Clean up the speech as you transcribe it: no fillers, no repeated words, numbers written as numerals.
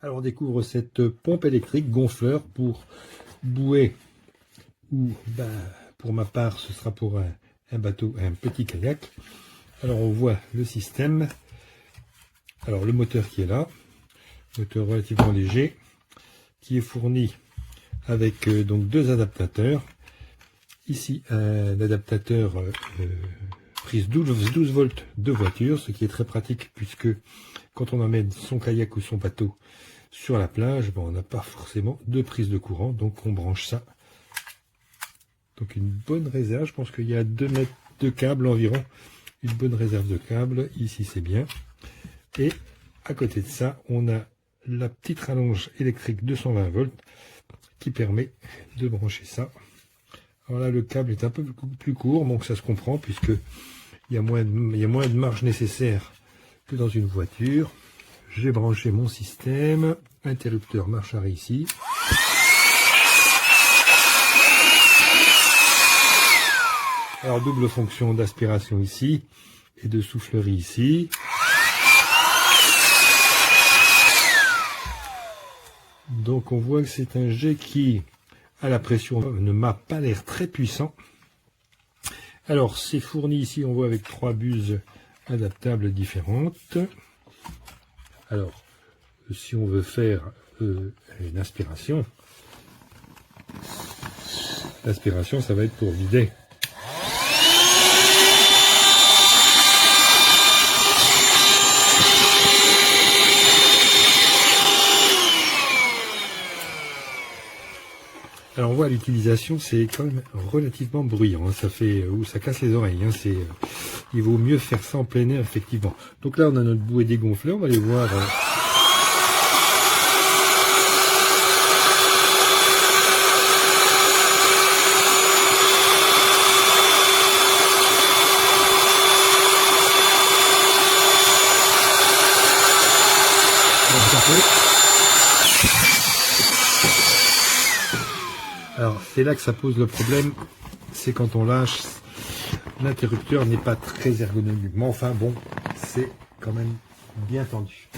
Alors on découvre cette pompe électrique gonfleur pour bouée ou pour ma part ce sera pour un bateau, un petit kayak. Alors on voit le système. Alors le moteur qui est là, moteur relativement léger, qui est fourni avec donc deux adaptateurs. Ici un adaptateur prise 12 volts de voiture, ce qui est très pratique puisque quand on emmène son kayak ou son bateau sur la plage, on n'a pas forcément de prise de courant, donc on branche ça. Donc une bonne réserve, je pense qu'il y a 2 mètres de câble environ, une bonne réserve de câble, ici c'est bien. Et à côté de ça, on a la petite rallonge électrique 220 volts qui permet de brancher ça. Alors là, le câble est un peu plus court, donc ça se comprend puisque il y a moins de marge nécessaire que dans une voiture. J'ai branché mon système, interrupteur marche arrêt ici. Alors double fonction d'aspiration ici et de soufflerie ici. Donc on voit que c'est un jet qui, à la pression, ne m'a pas l'air très puissant. Alors c'est fourni ici, on voit avec 3 buses adaptables différentes. Alors si on veut faire une aspiration, l'aspiration ça va être pour vider. Alors on voit l'utilisation, c'est quand même relativement bruyant, hein. Ça fait ou ça casse les oreilles, hein. Il vaut mieux faire ça en plein air effectivement. Donc là on a notre bouée dégonflée, on va aller voir. Alors c'est là que ça pose le problème, c'est quand on lâche, l'interrupteur n'est pas très ergonomique. Mais enfin bon, c'est quand même bien tendu.